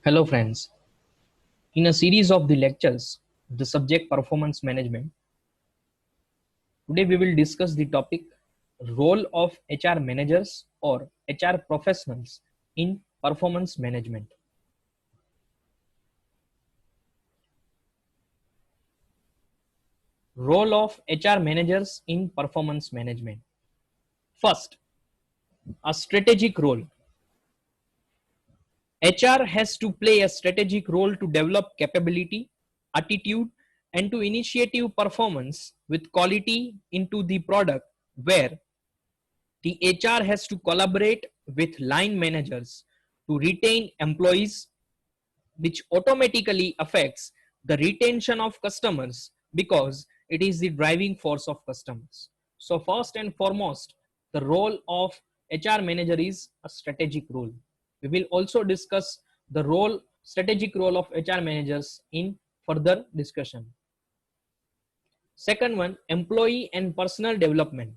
Hello friends, in a series of the lectures, the subject performance management, today we will discuss the topic role of HR managers or HR professionals in performance management. Role of HR managers in performance management. First, a strategic role. HR has to play a strategic role to develop capability, attitude, and to initiative performance with quality into the product where the HR has to collaborate with line managers to retain employees, which automatically affects the retention of customers because it is the driving force of customers. So, first and foremost, the role of HR manager is a strategic role. We will also discuss the strategic role of HR managers in further discussion. Second one, employee and personal development.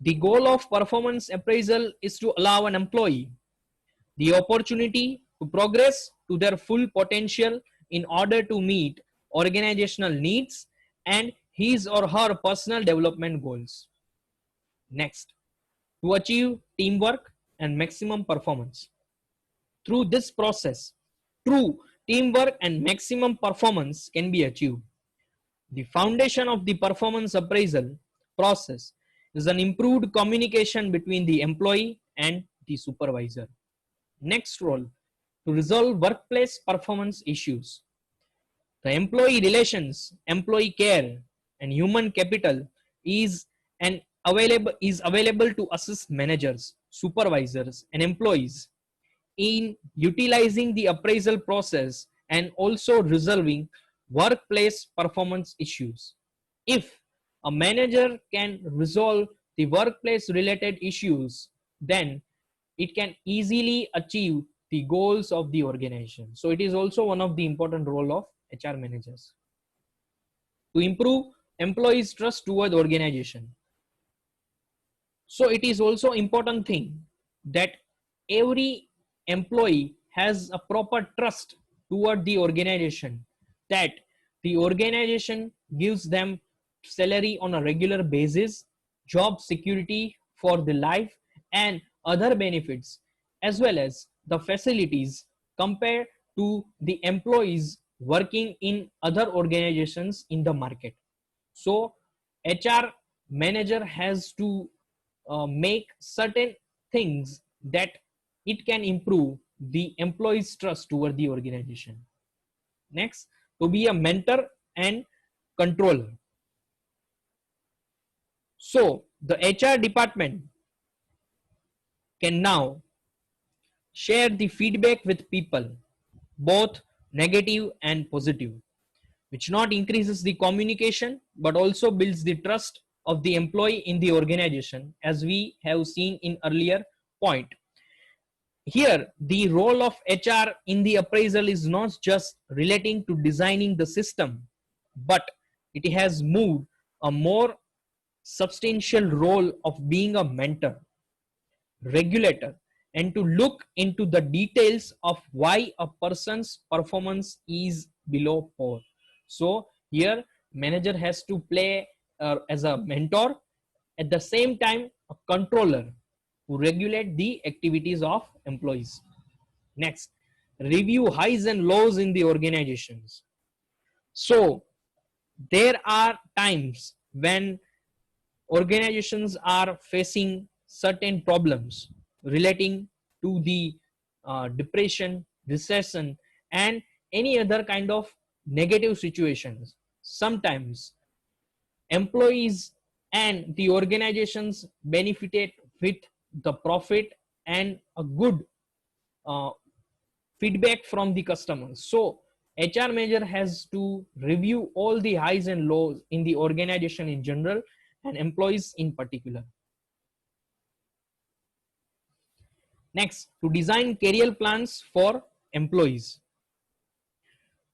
The goal of performance appraisal is to allow an employee the opportunity to progress to their full potential in order to meet organizational needs and his or her personal development goals. Next, to achieve teamwork and maximum performance. Through this process, true teamwork and maximum performance can be achieved. The foundation of the performance appraisal process is an improved communication between the employee and the supervisor. Next role, to resolve workplace performance issues. The employee relations, employee care, and human capital is available to assist managers, supervisors, and employees in utilizing the appraisal process and also resolving workplace performance issues. If a manager can resolve the workplace related issues, then it can easily achieve the goals of the organization. So it is also one of the important role of HR managers to improve employees trust toward the organization. So it is also important thing that every employee has a proper trust toward the organization, that the organization gives them salary on a regular basis, job security for the life, and other benefits, as well as the facilities compared to the employees working in other organizations in the market. So HR manager has to make certain things that it can improve the employees trust toward the organization. Next, to be a mentor and controller. So the HR department can now share the feedback with people, both negative and positive, which not increases the communication but also builds the trust of the employee in the organization, as we have seen in earlier point. Here the role of HR in the appraisal is not just relating to designing the system, but it has moved a more substantial role of being a mentor, regulator, and to look into the details of why a person's performance is below par. So here manager has to play as a mentor, at the same time a controller to regulate the activities of employees. Next, review highs and lows in the organizations. So there are times when organizations are facing certain problems relating to the depression, recession, and any other kind of negative situations. Sometimes employees and the organizations benefited with the profit and a good uh, feedback from the customers. So HR manager has to review all the highs and lows in the organization in general and employees in particular. Next, to design career plans for employees.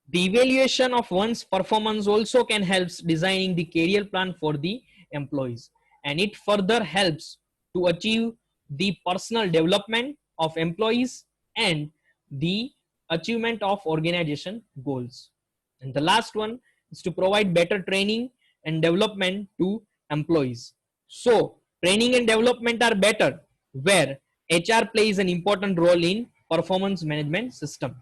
The evaluation of one's performance also can help designing the career plan for the employees, and it further helps to achieve the personal development of employees and the achievement of organization goals. And the last one is to provide better training and development to employees. So training and development are better where HR plays an important role in performance management system.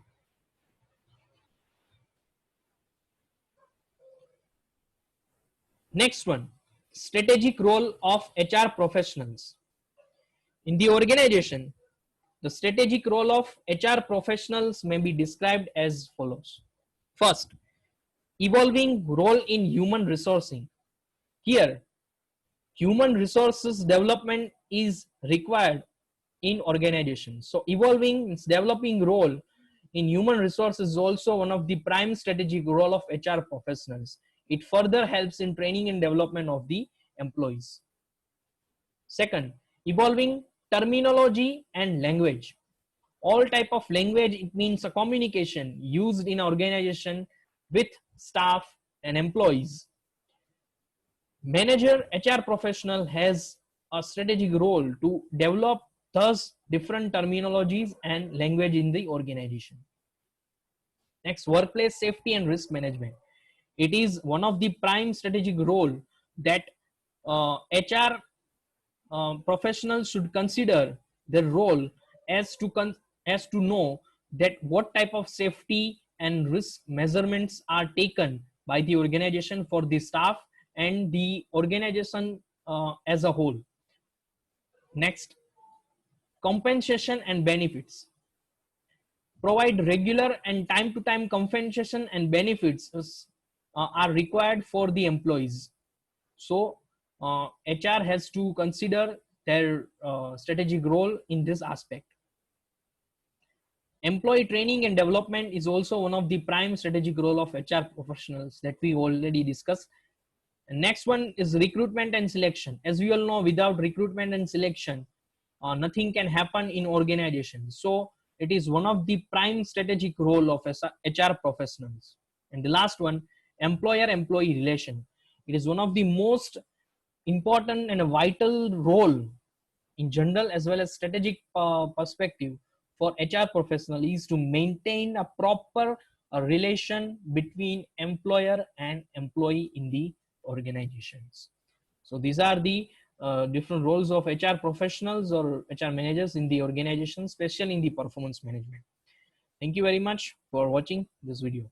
Next one, strategic role of HR professionals. In the organization, the strategic role of HR professionals may be described as follows. First, evolving role in human resourcing. Here, human resources development is required in organizations. So evolving means developing role in human resources is also one of the prime strategic role of HR professionals. It further helps in training and development of the employees. Second, evolving terminology and language. All type of language, it means a communication used in organization with staff and employees. Manager HR professional has a strategic role to develop thus different terminologies and language in the organization. Next, workplace safety and risk management. It is one of the prime strategic role that HR professionals should consider their role as to know that what type of safety and risk measurements are taken by the organization for the staff and the organization as a whole. Next, compensation and benefits. Provide regular and time to time compensation and benefits are required for the employees. So HR has to consider their strategic role in this aspect. Employee training and development is also one of the prime strategic role of HR professionals that we already discussed. And next one is recruitment and selection. As we all know, without recruitment and selection, nothing can happen in organizations. So it is one of the prime strategic role of HR professionals. And the last one, employer-employee relation. It is one of the most important and a vital role in general as well as strategic perspective for HR professional is to maintain a proper relation between employer and employee in the organizations. So these are the different roles of HR professionals or HR managers in the organization, especially in the performance management. Thank you very much for watching this video.